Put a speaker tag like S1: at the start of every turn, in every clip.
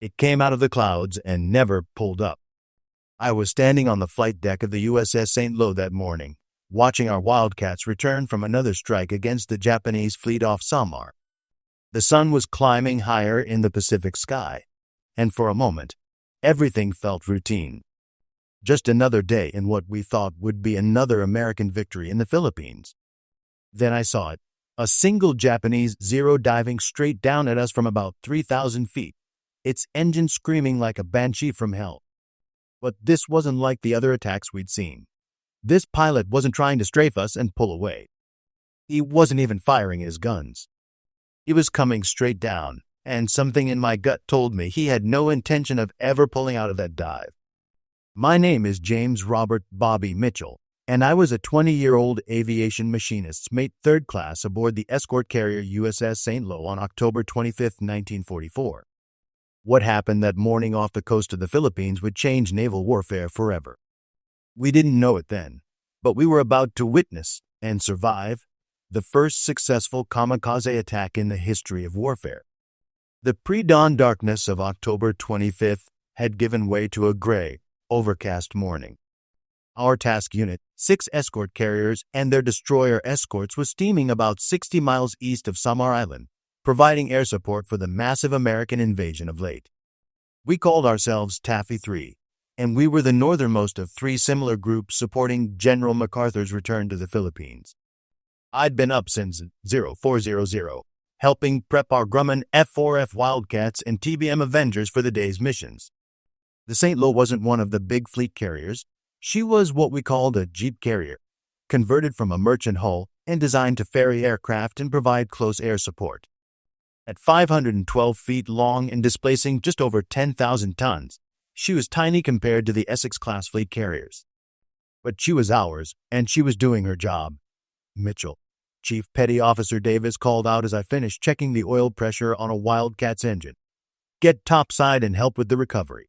S1: It came out of the clouds and never pulled up. I was standing on the flight deck of the USS St Lo that morning, watching our Wildcats return from another strike against the Japanese fleet off Samar. The sun was climbing higher in the Pacific sky, and for a moment, everything felt routine. Just another day in what we thought would be another American victory in the Philippines. Then I saw it, a single Japanese Zero diving straight down at us from about 3,000 feet, its engine screaming like a banshee from hell. But this wasn't like the other attacks we'd seen. This pilot wasn't trying to strafe us and pull away. He wasn't even firing his guns. He was coming straight down, and something in my gut told me he had no intention of ever pulling out of that dive. My name is James Robert Bobby Mitchell, and I was a 20-year-old aviation machinist's mate 3rd class aboard the escort carrier USS St Lo on October 25, 1944. What happened that morning off the coast of the Philippines would change naval warfare forever. We didn't know it then, but we were about to witness and survive the first successful kamikaze attack in the history of warfare. The pre-dawn darkness of October 25th had given way to a gray, overcast morning. Our task unit, 6 escort carriers and their destroyer escorts, was steaming about 60 miles east of Samar Island, providing air support for the massive American invasion of Leyte. We called ourselves Taffy 3, and we were the northernmost of 3 similar groups supporting General MacArthur's return to the Philippines. I'd been up since 0400, helping prep our Grumman F4F Wildcats and TBM Avengers for the day's missions. The St. Lo wasn't one of the big fleet carriers. She was what we called a jeep carrier, converted from a merchant hull and designed to ferry aircraft and provide close air support. At 512 feet long and displacing just over 10,000 tons, she was tiny compared to the Essex-class fleet carriers. But she was ours, and she was doing her job. Mitchell, Chief Petty Officer Davis, called out as I finished checking the oil pressure on a Wildcat's engine. "Get topside and help with the recovery.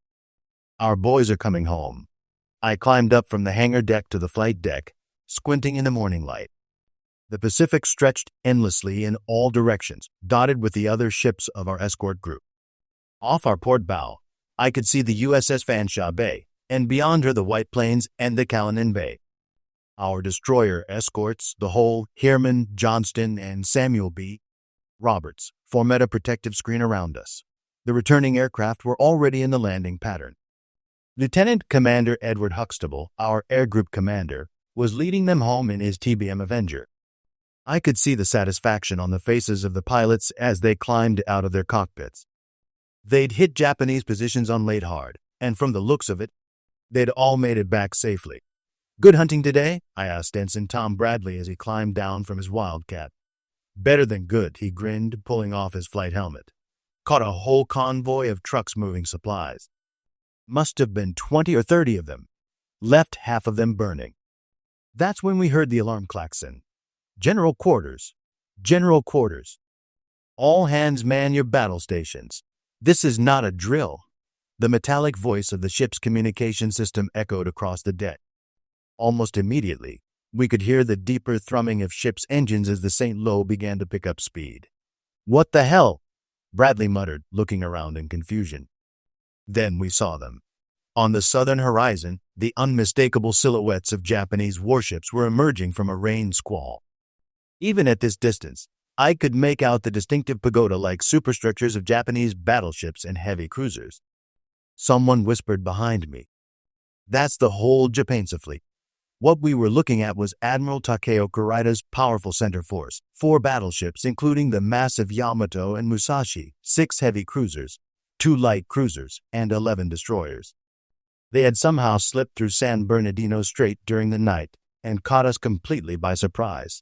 S1: Our boys are coming home." I climbed up from the hangar deck to the flight deck, squinting in the morning light. The Pacific stretched endlessly in all directions, dotted with the other ships of our escort group. Off our port bow, I could see the USS Fanshawe Bay, and beyond her the White Plains and the Callanan Bay. Our destroyer escorts, the Hull, Herman, Johnston, and Samuel B. Roberts, formed a protective screen around us. The returning aircraft were already in the landing pattern. Lieutenant Commander Edward Huxtable, our air group commander, was leading them home in his TBM Avenger. I could see the satisfaction on the faces of the pilots as they climbed out of their cockpits. They'd hit Japanese positions on Leyte hard, and from the looks of it, they'd all made it back safely. "Good hunting today?" I asked Ensign Tom Bradley as he climbed down from his Wildcat. "Better than good," he grinned, pulling off his flight helmet. "Caught a whole convoy of trucks moving supplies. Must have been 20 or 30 of them. Left half of them burning." That's when we heard the alarm klaxon. "General quarters! General quarters! All hands man your battle stations. This is not a drill." The metallic voice of the ship's communication system echoed across the deck. Almost immediately, we could hear the deeper thrumming of ship's engines as the St. Lo began to pick up speed. "What the hell?" Bradley muttered, looking around in confusion. Then we saw them. On the southern horizon, the unmistakable silhouettes of Japanese warships were emerging from a rain squall. Even at this distance, I could make out the distinctive pagoda-like superstructures of Japanese battleships and heavy cruisers. Someone whispered behind me, "That's the whole Japanese fleet." What we were looking at was Admiral Kurita's powerful center force, 4 battleships including the massive Yamato and Musashi, 6 heavy cruisers, 2 light cruisers, and 11 destroyers. They had somehow slipped through San Bernardino Strait during the night and caught us completely by surprise.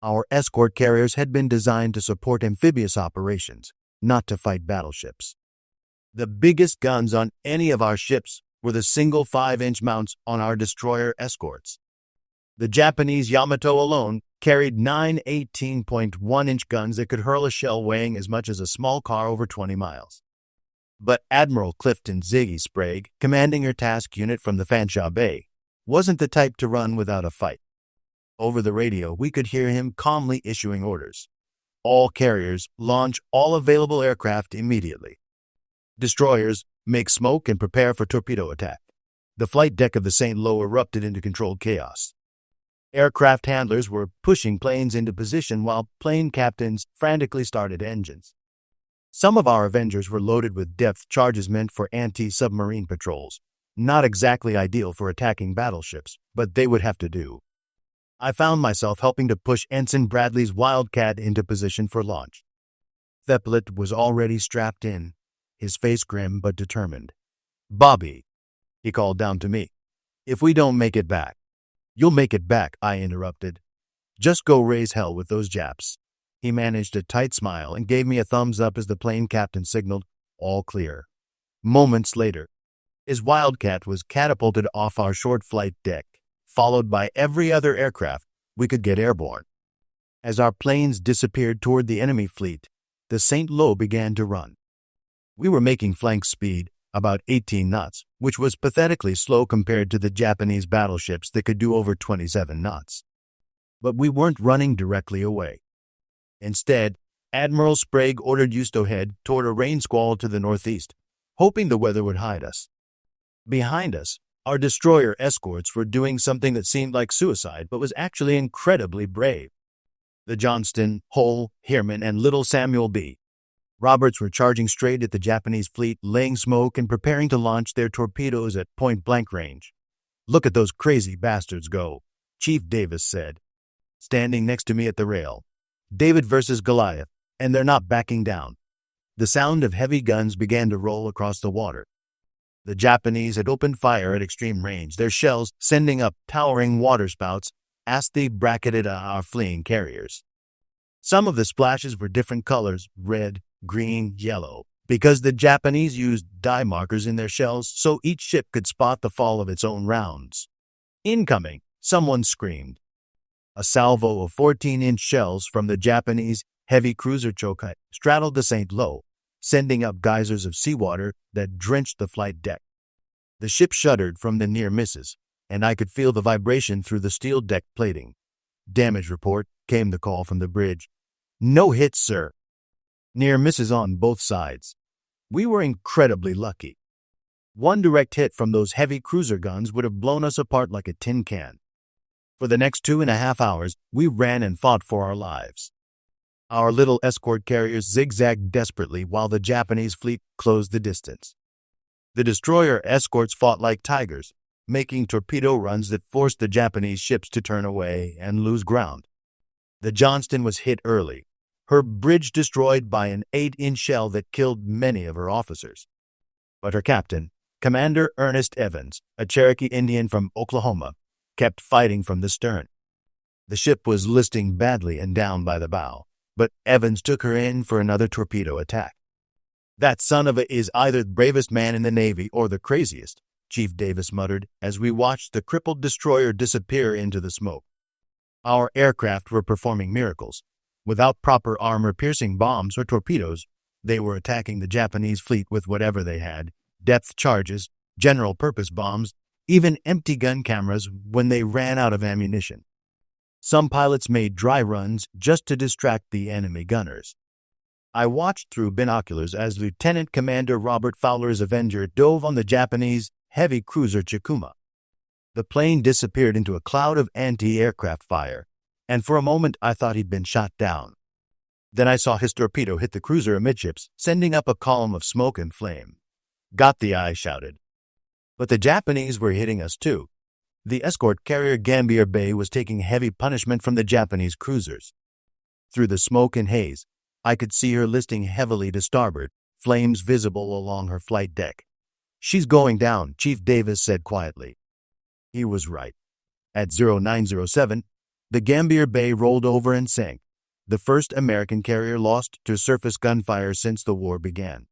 S1: Our escort carriers had been designed to support amphibious operations, not to fight battleships. The biggest guns on any of our ships were the single 5-inch mounts on our destroyer escorts. The Japanese Yamato alone carried 9 18.1-inch guns that could hurl a shell weighing as much as a small car over 20 miles. But Admiral Clifton Ziggy Sprague, commanding her task unit from the Fanshawe Bay, wasn't the type to run without a fight. Over the radio, we could hear him calmly issuing orders. "All carriers, launch all available aircraft immediately." Destroyers, make smoke and prepare for torpedo attack. The flight deck of the St. Lo erupted into controlled chaos. Aircraft handlers were pushing planes into position while plane captains frantically started engines. Some of our Avengers were loaded with depth charges meant for anti-submarine patrols. Not exactly ideal for attacking battleships, but they would have to do. I found myself helping to push Ensign Bradley's Wildcat into position for launch. Theplet was already strapped in, his face grim but determined. "Bobby," he called down to me, "if we don't make it back." "You'll make it back," I interrupted. "Just go raise hell with those Japs." He managed a tight smile and gave me a thumbs up as the plane captain signaled, "All clear." Moments later, his Wildcat was catapulted off our short flight deck, followed by every other aircraft we could get airborne. As our planes disappeared toward the enemy fleet, the St. Lo began to run. We were making flank speed, about 18 knots, which was pathetically slow compared to the Japanese battleships that could do over 27 knots. But we weren't running directly away. Instead, Admiral Sprague ordered Yusto head toward a rain squall to the northeast, hoping the weather would hide us. Behind us, our destroyer escorts were doing something that seemed like suicide but was actually incredibly brave. The Johnston, Hull, Heermann, and Little Samuel B. Roberts were charging straight at the Japanese fleet, laying smoke and preparing to launch their torpedoes at point-blank range. "Look at those crazy bastards go," Chief Davis said, standing next to me at the rail. "David versus Goliath, and they're not backing down." The sound of heavy guns began to roll across the water. The Japanese had opened fire at extreme range, their shells sending up towering waterspouts as they bracketed our fleeing carriers. Some of the splashes were different colors, red, green, yellow, because the Japanese used dye markers in their shells so each ship could spot the fall of its own rounds. "Incoming!" someone screamed. A salvo of 14-inch shells from the Japanese heavy cruiser Chokai straddled the St. Lo, sending up geysers of seawater that drenched the flight deck. The ship shuddered from the near misses, and I could feel the vibration through the steel deck plating. "Damage report," came the call from the bridge. "No hits, sir." Near misses on both sides. We were incredibly lucky. One direct hit from those heavy cruiser guns would have blown us apart like a tin can. For the next 2.5 hours, we ran and fought for our lives. Our little escort carriers zigzagged desperately while the Japanese fleet closed the distance. The destroyer escorts fought like tigers, making torpedo runs that forced the Japanese ships to turn away and lose ground. The Johnston was hit early, her bridge destroyed by an 8-inch shell that killed many of her officers. But her captain, Commander Ernest Evans, a Cherokee Indian from Oklahoma, kept fighting from the stern. The ship was listing badly and down by the bow, but Evans took her in for another torpedo attack. "That son of a is either the bravest man in the Navy or the craziest," Chief Davis muttered as we watched the crippled destroyer disappear into the smoke. Our aircraft were performing miracles. Without proper armor-piercing bombs or torpedoes, they were attacking the Japanese fleet with whatever they had: depth charges, general-purpose bombs, even empty gun cameras when they ran out of ammunition. Some pilots made dry runs just to distract the enemy gunners. I watched through binoculars as Lieutenant Commander Robert Fowler's Avenger dove on the Japanese heavy cruiser Chikuma. The plane disappeared into a cloud of anti-aircraft fire, and for a moment I thought he'd been shot down. Then I saw his torpedo hit the cruiser amidships, sending up a column of smoke and flame. "Got the eye," shouted. But the Japanese were hitting us too. The escort carrier Gambier Bay was taking heavy punishment from the Japanese cruisers. Through the smoke and haze, I could see her listing heavily to starboard, flames visible along her flight deck. "She's going down," Chief Davis said quietly. He was right. At 0907, the Gambier Bay rolled over and sank, the first American carrier lost to surface gunfire since the war began.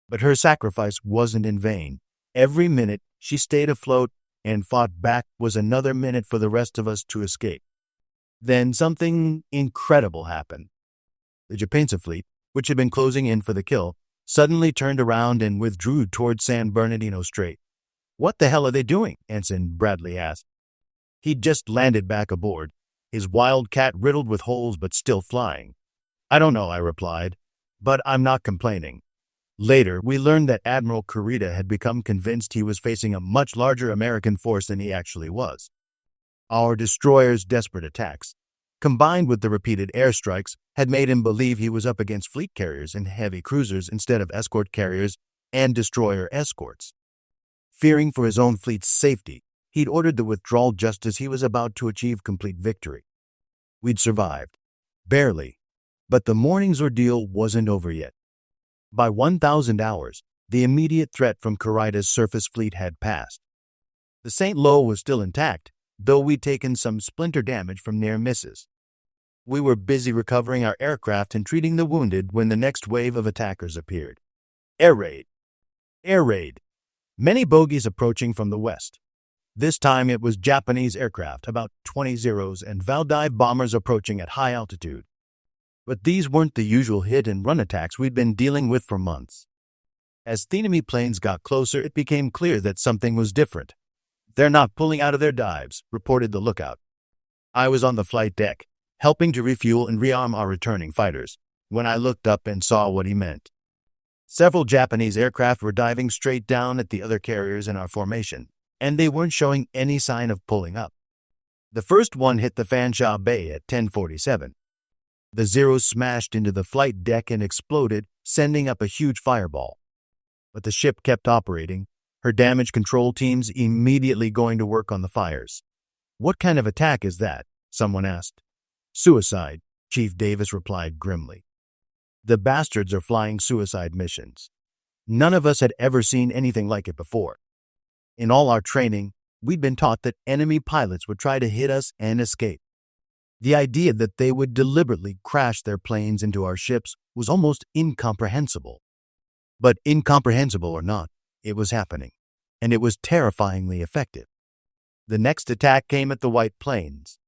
S1: But her sacrifice wasn't in vain. Every minute she stayed afloat and fought back was another minute for the rest of us to escape. Then something incredible happened. The Japanese fleet, which had been closing in for the kill, suddenly turned around and withdrew toward San Bernardino Strait. "What the hell are they doing?" Ensign Bradley asked. He'd just landed back aboard, his Wildcat riddled with holes but still flying. "I don't know," I replied, "but I'm not complaining. Later, we learned that Admiral Kurita had become convinced he was facing a much larger American force than he actually was. Our destroyers' desperate attacks, combined with the repeated airstrikes, had made him believe he was up against fleet carriers and heavy cruisers instead of escort carriers and destroyer escorts. Fearing for his own fleet's safety, he'd ordered the withdrawal just as he was about to achieve complete victory. We'd survived. Barely. But the morning's ordeal wasn't over yet. By 1,000 hours, the immediate threat from Kurita's surface fleet had passed. The St. Lo was still intact, though we'd taken some splinter damage from near misses. We were busy recovering our aircraft and treating the wounded when the next wave of attackers appeared. Air raid. Air raid. Many bogies approaching from the west. This time it was Japanese aircraft, about 20 Zeros, and Valdive bombers approaching at high altitude. But these weren't the usual hit-and-run attacks we'd been dealing with for months. As the enemy planes got closer, it became clear that something was different. "They're not pulling out of their dives," reported the lookout. I was on the flight deck, helping to refuel and rearm our returning fighters, when I looked up and saw what he meant. Several Japanese aircraft were diving straight down at the other carriers in our formation, and they weren't showing any sign of pulling up. The first one hit the Fanshawe Bay at 10:47. The Zeros smashed into the flight deck and exploded, sending up a huge fireball. But the ship kept operating, her damage control teams immediately going to work on the fires. "What kind of attack is that?" someone asked. "Suicide," Chief Davis replied grimly. "The bastards are flying suicide missions. None of us had ever seen anything like it before. In all our training, we'd been taught that enemy pilots would try to hit us and escape. The idea that they would deliberately crash their planes into our ships was almost incomprehensible. But incomprehensible or not, it was happening, and it was terrifyingly effective. The next attack came at the White Plains.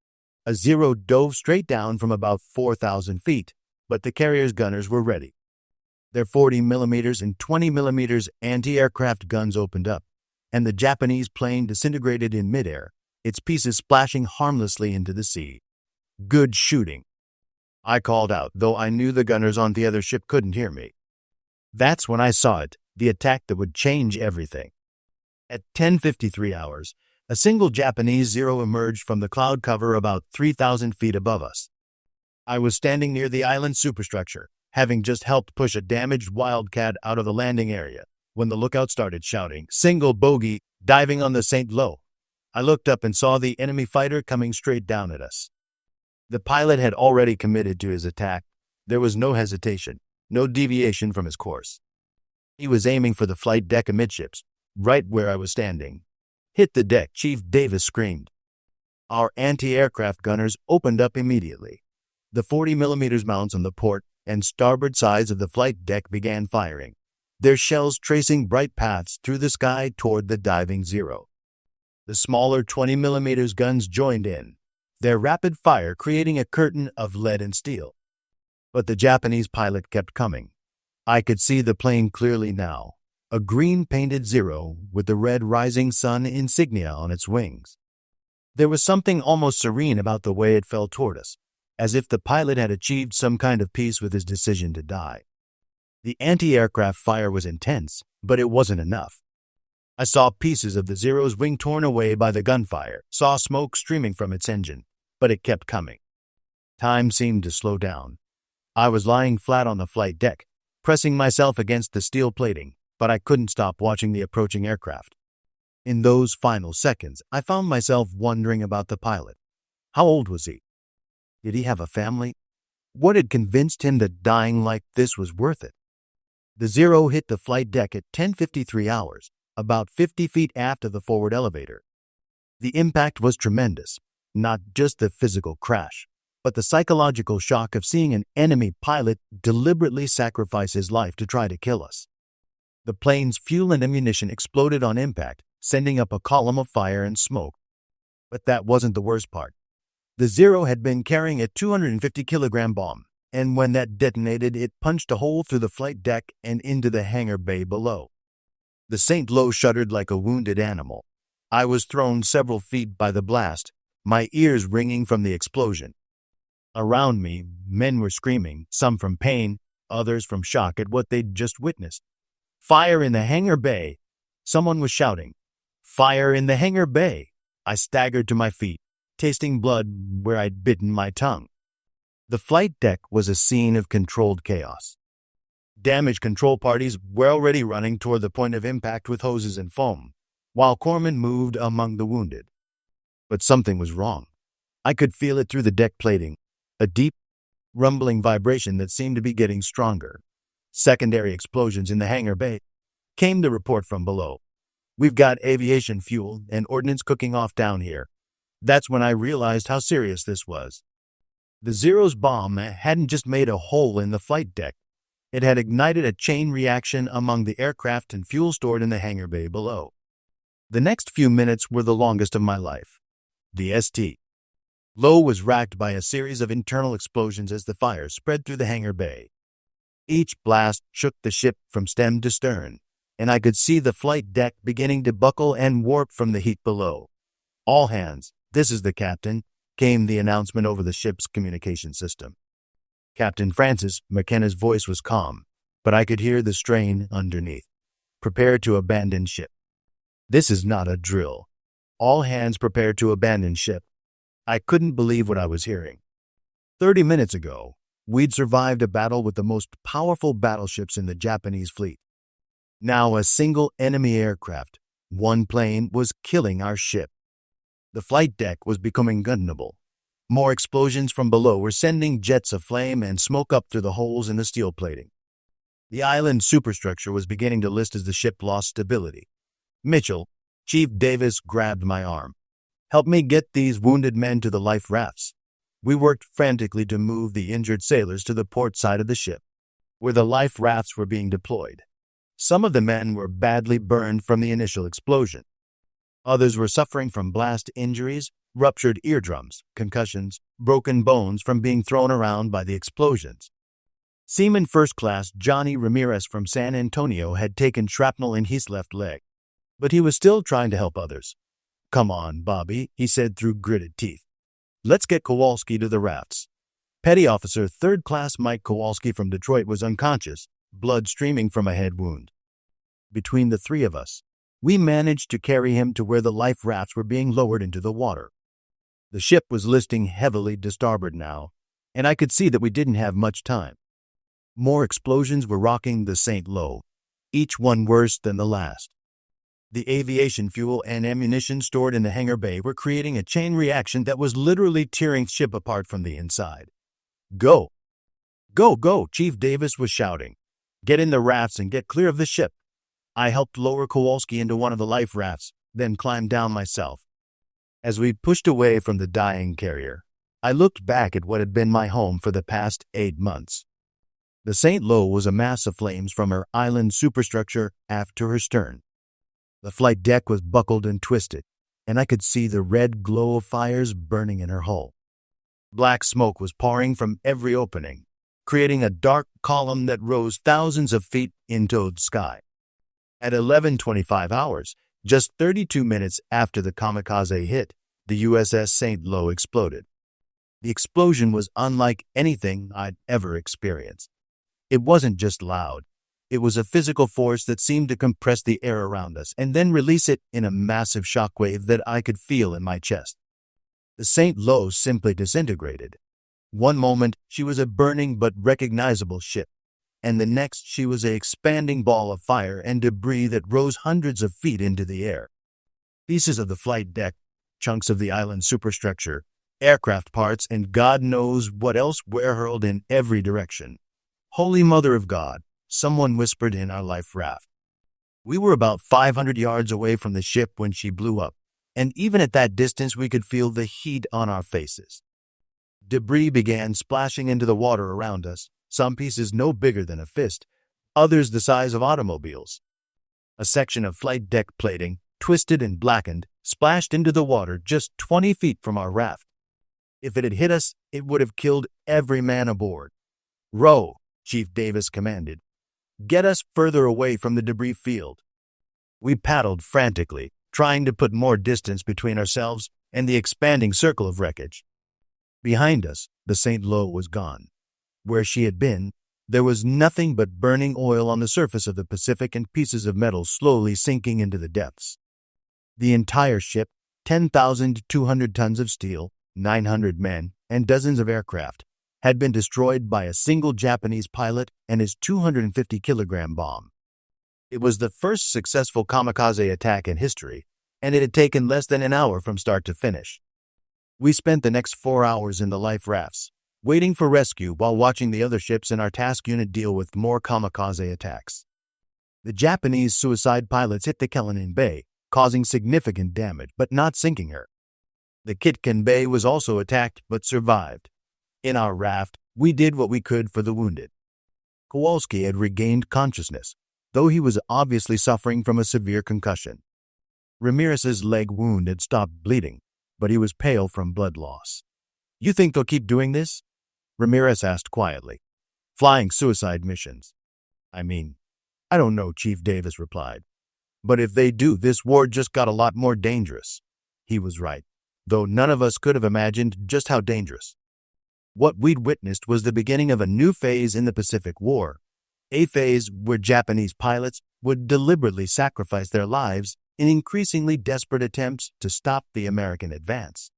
S1: A Zero dove straight down from about 4,000 feet, but the carrier's gunners were ready. Their 40mm and 20mm anti-aircraft guns opened up, and the Japanese plane disintegrated in midair, its pieces splashing harmlessly into the sea. "Good shooting," I called out, though I knew the gunners on the other ship couldn't hear me. That's when I saw it, the attack that would change everything. At 10:53 hours, a single Japanese Zero emerged from the cloud cover about 3,000 feet above us. I was standing near the island superstructure, having just helped push a damaged Wildcat out of the landing area, when the lookout started shouting, "Single bogey, diving on the St. Lo." I looked up and saw the enemy fighter coming straight down at us. The pilot had already committed to his attack. There was no hesitation, no deviation from his course. He was aiming for the flight deck amidships, right where I was standing. "Hit the deck," Chief Davis screamed. Our anti-aircraft gunners opened up immediately. The 40mm mounts on the port and starboard sides of the flight deck began firing, their shells tracing bright paths through the sky toward the diving Zero. The smaller 20mm guns joined in, their rapid fire creating a curtain of lead and steel. But the Japanese pilot kept coming. I could see the plane clearly now, a green-painted Zero with the red rising sun insignia on its wings. There was something almost serene about the way it fell toward us, as if the pilot had achieved some kind of peace with his decision to die. The anti-aircraft fire was intense, but it wasn't enough. I saw pieces of the Zero's wing torn away by the gunfire, saw smoke streaming from its engine, but it kept coming. Time seemed to slow down. I was lying flat on the flight deck, pressing myself against the steel plating, but I couldn't stop watching the approaching aircraft. In those final seconds, I found myself wondering about the pilot. How old was he? Did he have a family? What had convinced him that dying like this was worth it? The Zero hit the flight deck at 10:53 hours, about 50 feet aft of the forward elevator. The impact was tremendous, not just the physical crash, but the psychological shock of seeing an enemy pilot deliberately sacrifice his life to try to kill us. The plane's fuel and ammunition exploded on impact, sending up a column of fire and smoke. But that wasn't the worst part. The Zero had been carrying a 250-kilogram bomb, and when that detonated, it punched a hole through the flight deck and into the hangar bay below. The St. Lo shuddered like a wounded animal. I was thrown several feet by the blast, my ears ringing from the explosion. Around me, men were screaming, some from pain, others from shock at what they'd just witnessed. Fire in the hangar bay! Someone was shouting. Fire in the hangar bay! I staggered to my feet, tasting blood where I'd bitten my tongue. The flight deck was a scene of controlled chaos. Damage control parties were already running toward the point of impact with hoses and foam, while corpsmen moved among the wounded. But something was wrong. I could feel it through the deck plating, a deep, rumbling vibration that seemed to be getting stronger. Secondary explosions in the hangar bay. Came the report from below. We've got aviation fuel and ordnance cooking off down here. That's when I realized how serious this was. The Zero's bomb hadn't just made a hole in the flight deck. It had ignited a chain reaction among the aircraft and fuel stored in the hangar bay below. The next few minutes were the longest of my life. The St. Lo was racked by a series of internal explosions as the fire spread through the hangar bay. Each blast shook the ship from stem to stern, and I could see the flight deck beginning to buckle and warp from the heat below. All hands, this is the captain, came the announcement over the ship's communication system. Captain Francis McKenna's voice was calm, but I could hear the strain underneath. Prepare to abandon ship. This is not a drill. All hands prepare to abandon ship. I couldn't believe what I was hearing. 30 minutes ago, we'd survived a battle with the most powerful battleships in the Japanese fleet. Now a single enemy aircraft, one plane, was killing our ship. The flight deck was becoming gunneable. More explosions from below were sending jets of flame and smoke up through the holes in the steel plating. The island superstructure was beginning to list as the ship lost stability. Mitchell, Chief Davis, grabbed my arm. Help me get these wounded men to the life rafts. We worked frantically to move the injured sailors to the port side of the ship, where the life rafts were being deployed. Some of the men were badly burned from the initial explosion. Others were suffering from blast injuries, ruptured eardrums, concussions, broken bones from being thrown around by the explosions. Seaman First Class Johnny Ramirez from San Antonio had taken shrapnel in his left leg, but he was still trying to help others. Come on, Bobby, he said through gritted teeth. Let's get Kowalski to the rafts. Petty Officer Third Class Mike Kowalski from Detroit was unconscious, blood streaming from a head wound. Between the three of us, we managed to carry him to where the life rafts were being lowered into the water. The ship was listing heavily to starboard now, and I could see that we didn't have much time. More explosions were rocking the St. Lo, each one worse than the last. The aviation fuel and ammunition stored in the hangar bay were creating a chain reaction that was literally tearing the ship apart from the inside. Go! Go, go, Chief Davis was shouting. Get in the rafts and get clear of the ship. I helped lower Kowalski into one of the life rafts, then climbed down myself. As we pushed away from the dying carrier, I looked back at what had been my home for the past 8 months. The St. Lo was a mass of flames from her island superstructure aft to her stern. The flight deck was buckled and twisted, and I could see the red glow of fires burning in her hull. Black smoke was pouring from every opening, creating a dark column that rose thousands of feet into the sky. At 11:25 hours, just 32 minutes after the Kamikaze hit, the USS St. Lo exploded. The explosion was unlike anything I'd ever experienced. It wasn't just loud. It was a physical force that seemed to compress the air around us and then release it in a massive shockwave that I could feel in my chest. The St. Lo simply disintegrated. One moment, she was a burning but recognizable ship, and the next she was an expanding ball of fire and debris that rose hundreds of feet into the air. Pieces of the flight deck, chunks of the island superstructure, aircraft parts, and God knows what else were hurled in every direction. Holy Mother of God, someone whispered in our life raft. We were about 500 yards away from the ship when she blew up, and even at that distance we could feel the heat on our faces. Debris began splashing into the water around us, some pieces no bigger than a fist, others the size of automobiles. A section of flight deck plating, twisted and blackened, splashed into the water just 20 feet from our raft. If it had hit us, it would have killed every man aboard. Row, Chief Davis commanded. Get us further away from the debris field. We paddled frantically, trying to put more distance between ourselves and the expanding circle of wreckage. Behind us, the St. Lo was gone. Where she had been, There was nothing but burning oil on the surface of the Pacific and pieces of metal slowly sinking into the depths. The entire ship, 10,200 tons of steel, 900 men, and dozens of aircraft, had been destroyed by a single Japanese pilot and his 250-kilogram bomb. It was the first successful kamikaze attack in history, and it had taken less than an hour from start to finish. We spent the next 4 hours in the life rafts, waiting for rescue while watching the other ships in our task unit deal with more kamikaze attacks. The Japanese suicide pilots hit the Kellenin Bay, causing significant damage but not sinking her. The Kitkin Bay was also attacked but survived. In our raft, we did what we could for the wounded. Kowalski had regained consciousness, though he was obviously suffering from a severe concussion. Ramirez's leg wound had stopped bleeding, but he was pale from blood loss. "You think they'll keep doing this?" Ramirez asked quietly. "Flying suicide missions." "I don't know," Chief Davis replied. "But if they do, this war just got a lot more dangerous." He was right, though none of us could have imagined just how dangerous. What we'd witnessed was the beginning of a new phase in the Pacific War, a phase where Japanese pilots would deliberately sacrifice their lives in increasingly desperate attempts to stop the American advance.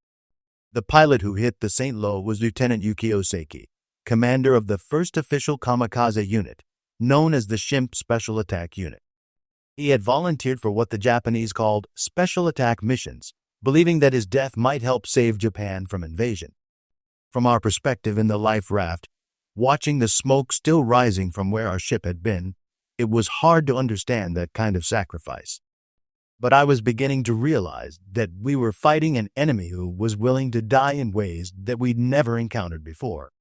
S1: The pilot who hit the St. Lo was Lieutenant Yukio Seki, commander of the first official kamikaze unit, known as the Shimp Special Attack Unit. He had volunteered for what the Japanese called special attack missions, believing that his death might help save Japan from invasion. From our perspective in the life raft, watching the smoke still rising from where our ship had been, it was hard to understand that kind of sacrifice. But I was beginning to realize that we were fighting an enemy who was willing to die in ways that we'd never encountered before.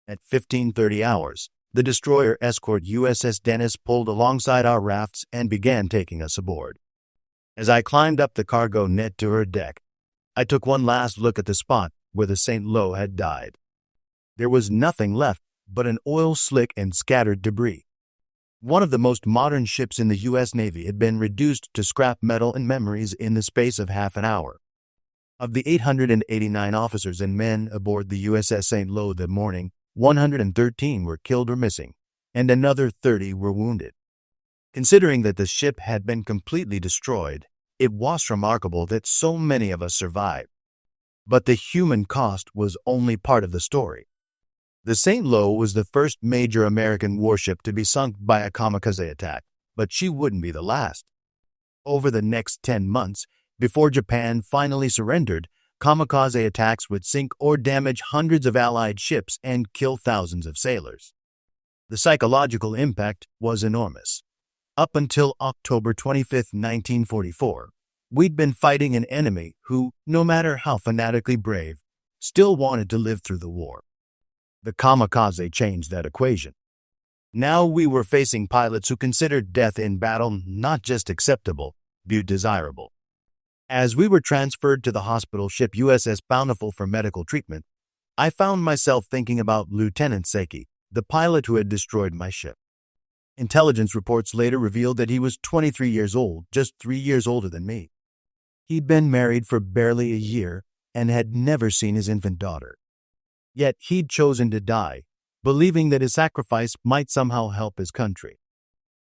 S1: At 15:30 hours, the destroyer escort USS Dennis pulled alongside our rafts and began taking us aboard. As I climbed up the cargo net to her deck, I took one last look at the spot where the St. Lo had died. There was nothing left but an oil slick and scattered debris. One of the most modern ships in the U.S. Navy had been reduced to scrap metal and memories in the space of half an hour. Of the 889 officers and men aboard the USS St. Lo that morning, 113 were killed or missing, and another 30 were wounded. Considering that the ship had been completely destroyed, it was remarkable that so many of us survived. But the human cost was only part of the story. The St. Lo was the first major American warship to be sunk by a kamikaze attack, but she wouldn't be the last. Over the next 10 months, before Japan finally surrendered, kamikaze attacks would sink or damage hundreds of Allied ships and kill thousands of sailors. The psychological impact was enormous. Up until October 25, 1944, we'd been fighting an enemy who, no matter how fanatically brave, still wanted to live through the war. The kamikaze changed that equation. Now we were facing pilots who considered death in battle not just acceptable, but desirable. As we were transferred to the hospital ship USS Bountiful for medical treatment, I found myself thinking about Lieutenant Seki, the pilot who had destroyed my ship. Intelligence reports later revealed that he was 23 years old, just 3 years older than me. He'd been married for barely a year and had never seen his infant daughter. Yet he'd chosen to die, believing that his sacrifice might somehow help his country.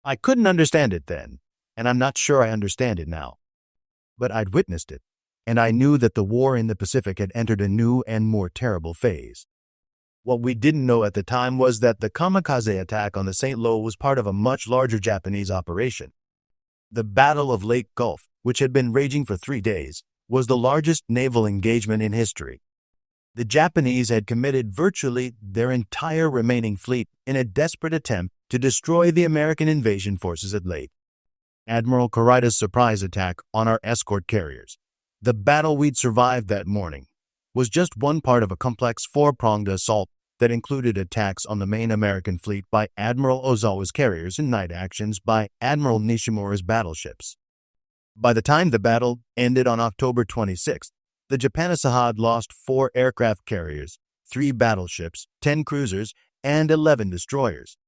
S1: I couldn't understand it then, and I'm not sure I understand it now. But I'd witnessed it, and I knew that the war in the Pacific had entered a new and more terrible phase. What we didn't know at the time was that the kamikaze attack on the St. Lo was part of a much larger Japanese operation. The Battle of Leyte Gulf, which had been raging for 3 days, was the largest naval engagement in history. The Japanese had committed virtually their entire remaining fleet in a desperate attempt to destroy the American invasion forces at Leyte. Admiral Kurita's surprise attack on our escort carriers, the battle we'd survived that morning, was just one part of a complex four-pronged assault that included attacks on the main American fleet by Admiral Ozawa's carriers and night actions by Admiral Nishimura's battleships. By the time the battle ended on October 26th, the Japanese had lost 4 aircraft carriers, 3 battleships, 10 cruisers, and 11 destroyers.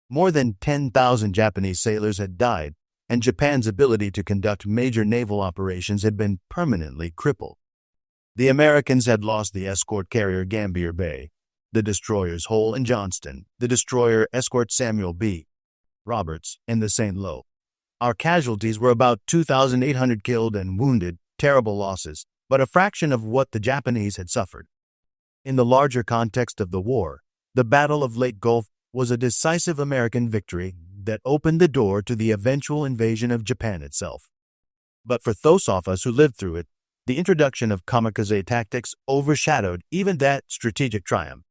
S1: More than 10,000 Japanese sailors had died, and Japan's ability to conduct major naval operations had been permanently crippled. The Americans had lost the escort carrier Gambier Bay, the destroyers Hull and Johnston, the destroyer escort Samuel B. Roberts, and the St Lo. Our casualties were about 2,800 killed and wounded, terrible losses, but a fraction of what the Japanese had suffered. In the larger context of the war, the Battle of Leyte Gulf was a decisive American victory that opened the door to the eventual invasion of Japan itself. But for those of us who lived through it, the introduction of kamikaze tactics overshadowed even that strategic triumph.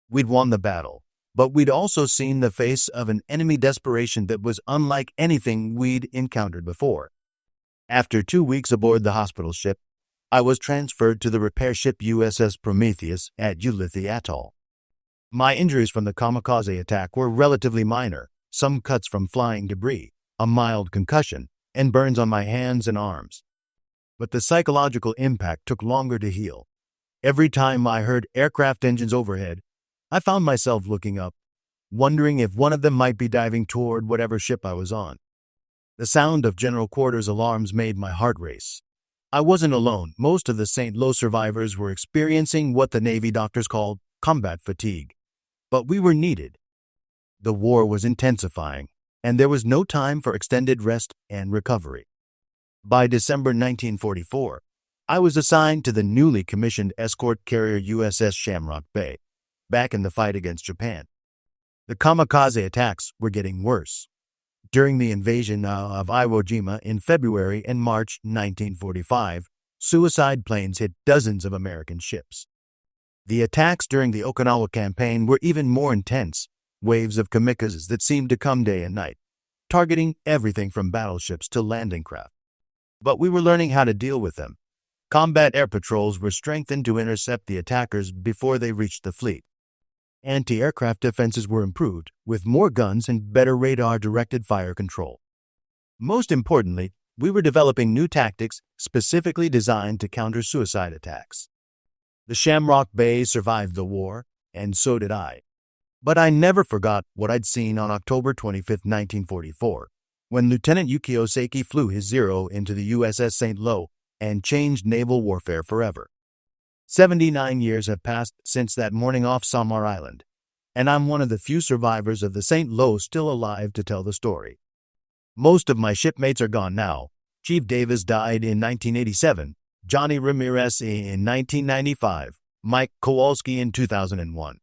S1: We'd won the battle, but we'd also seen the face of an enemy desperation that was unlike anything we'd encountered before. After 2 weeks aboard the hospital ship, I was transferred to the repair ship USS Prometheus at Ulithi Atoll. My injuries from the kamikaze attack were relatively minor, some cuts from flying debris, a mild concussion, and burns on my hands and arms. But the psychological impact took longer to heal. Every time I heard aircraft engines overhead, I found myself looking up, wondering if one of them might be diving toward whatever ship I was on. The sound of General Quarters alarms made my heart race. I wasn't alone. Most of the St. Lo survivors were experiencing what the Navy doctors called combat fatigue. But we were needed. The war was intensifying, and there was no time for extended rest and recovery. By December 1944, I was assigned to the newly commissioned escort carrier USS Shamrock Bay, back in the fight against Japan. The kamikaze attacks were getting worse. During the invasion of Iwo Jima in February and March 1945, suicide planes hit dozens of American ships. The attacks during the Okinawa campaign were even more intense, waves of kamikazes that seemed to come day and night, targeting everything from battleships to landing craft. But we were learning how to deal with them. Combat air patrols were strengthened to intercept the attackers before they reached the fleet. Anti-aircraft defenses were improved, with more guns and better radar-directed fire control. Most importantly, we were developing new tactics specifically designed to counter suicide attacks. The Shamrock Bay survived the war, and so did I. But I never forgot what I'd seen on October 25, 1944, when Lieutenant Yukio Seki flew his Zero into the USS St Lo and changed naval warfare forever. 79 years have passed since that morning off Samar Island, and I'm one of the few survivors of the St Lo still alive to tell the story. Most of my shipmates are gone now. Chief Davis died in 1987, Johnny Ramirez in 1995, Mike Kowalski in 2001.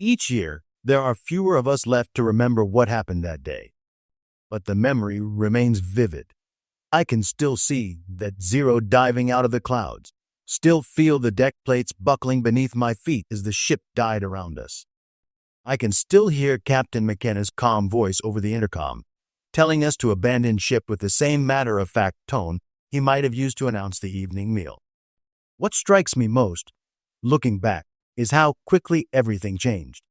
S1: Each year, there are fewer of us left to remember what happened that day. But the memory remains vivid. I can still see that Zero diving out of the clouds, still feel the deck plates buckling beneath my feet as the ship died around us. I can still hear Captain McKenna's calm voice over the intercom, telling us to abandon ship with the same matter-of-fact tone he might have used to announce the evening meal. What strikes me most, looking back, is how quickly everything changed.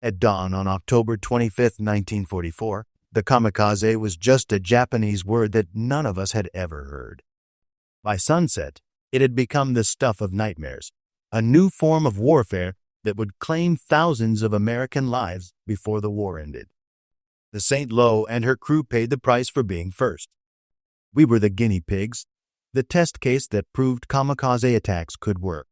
S1: At dawn on October 25, 1944, the kamikaze was just a Japanese word that none of us had ever heard. By sunset, it had become the stuff of nightmares, a new form of warfare that would claim thousands of American lives before the war ended. The St. Lo and her crew paid the price for being first. We were the guinea pigs, the test case that proved kamikaze attacks could work.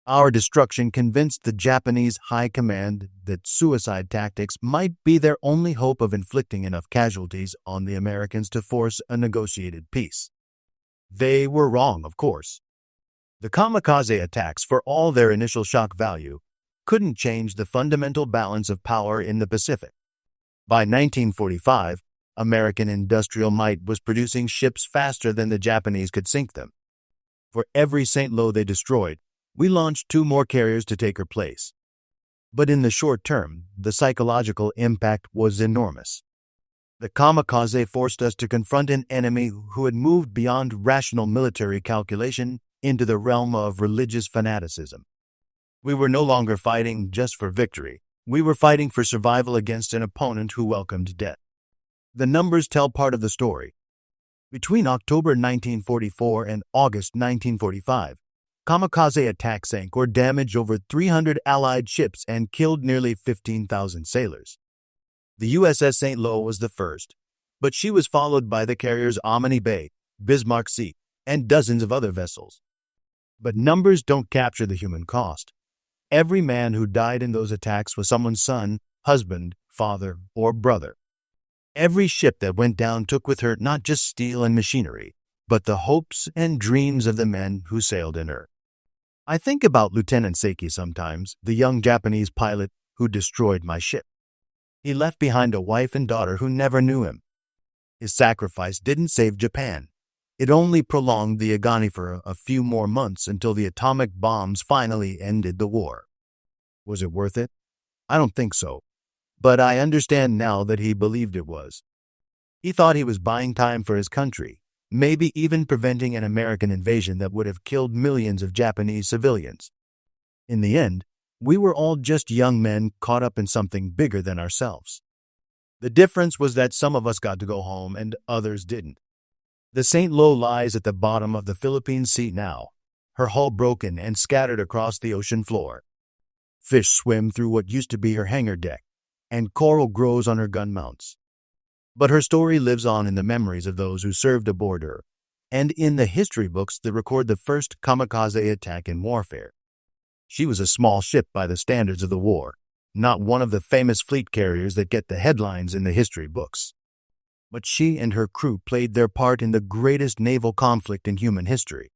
S1: Our destruction convinced the Japanese high command that suicide tactics might be their only hope of inflicting enough casualties on the Americans to force a negotiated peace. They were wrong, of course. The kamikaze attacks, for all their initial shock value, couldn't change the fundamental balance of power in the Pacific. By 1945, American industrial might was producing ships faster than the Japanese could sink them. For every St. Lo they destroyed, we launched 2 more carriers to take her place. But in the short term, the psychological impact was enormous. The kamikaze forced us to confront an enemy who had moved beyond rational military calculation into the realm of religious fanaticism. We were no longer fighting just for victory. We were fighting for survival against an opponent who welcomed death. The numbers tell part of the story. Between October 1944 and August 1945, kamikaze attacks sank or damaged over 300 Allied ships and killed nearly 15,000 sailors. The USS St Lo was the first, but she was followed by the carriers Omni Bay, Bismarck Sea, and dozens of other vessels. But numbers don't capture the human cost. Every man who died in those attacks was someone's son, husband, father, or brother. Every ship that went down took with her not just steel and machinery, but the hopes and dreams of the men who sailed in her. I think about Lieutenant Seki sometimes, the young Japanese pilot who destroyed my ship. He left behind a wife and daughter who never knew him. His sacrifice didn't save Japan. It only prolonged the agony for a few more months until the atomic bombs finally ended the war. Was it worth it? I don't think so. But I understand now that he believed it was. He thought he was buying time for his country, maybe even preventing an American invasion that would have killed millions of Japanese civilians. In the end, we were all just young men caught up in something bigger than ourselves. The difference was that some of us got to go home and others didn't. The St. Lo lies at the bottom of the Philippine Sea now, her hull broken and scattered across the ocean floor. Fish swim through what used to be her hangar deck, and coral grows on her gun mounts. But her story lives on in the memories of those who served aboard her, and in the history books that record the first kamikaze attack in warfare. She was a small ship by the standards of the war, not one of the famous fleet carriers that get the headlines in the history books. But she and her crew played their part in the greatest naval conflict in human history.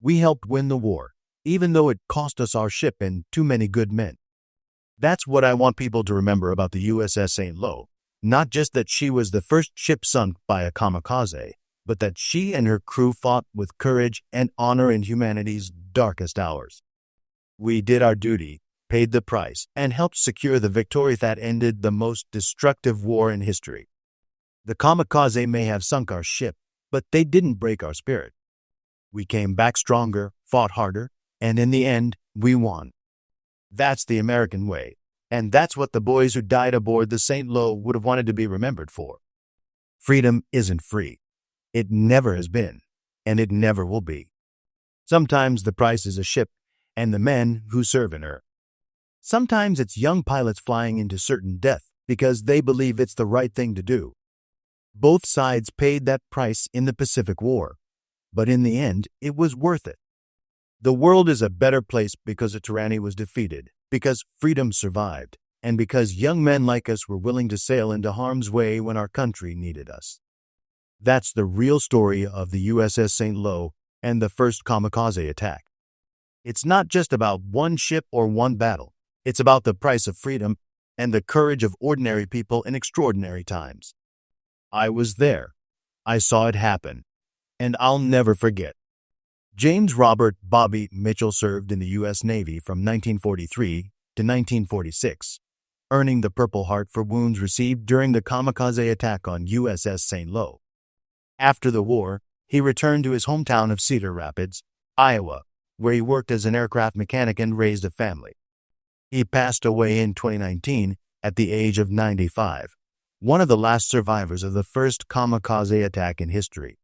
S1: We helped win the war, even though it cost us our ship and too many good men. That's what I want people to remember about the USS St. Lo, not just that she was the first ship sunk by a kamikaze, but that she and her crew fought with courage and honor in humanity's darkest hours. We did our duty, paid the price, and helped secure the victory that ended the most destructive war in history. The kamikaze may have sunk our ship, but they didn't break our spirit. We came back stronger, fought harder, and in the end, we won. That's the American way, and that's what the boys who died aboard the St. Lo would have wanted to be remembered for. Freedom isn't free. It never has been, and it never will be. Sometimes the price is a ship and the men who serve in her. Sometimes it's young pilots flying into certain death because they believe it's the right thing to do. Both sides paid that price in the Pacific War, but in the end, it was worth it. The world is a better place because a tyranny was defeated, because freedom survived, and because young men like us were willing to sail into harm's way when our country needed us. That's the real story of the USS St. Lo and the first kamikaze attack. It's not just about one ship or one battle. It's about the price of freedom and the courage of ordinary people in extraordinary times. I was there. I saw it happen. And I'll never forget. James Robert Bobby Mitchell served in the U.S. Navy from 1943 to 1946, earning the Purple Heart for wounds received during the kamikaze attack on USS St. Lo. After the war, he returned to his hometown of Cedar Rapids, Iowa, where he worked as an aircraft mechanic and raised a family. He passed away in 2019 at the age of 95, one of the last survivors of the first kamikaze attack in history.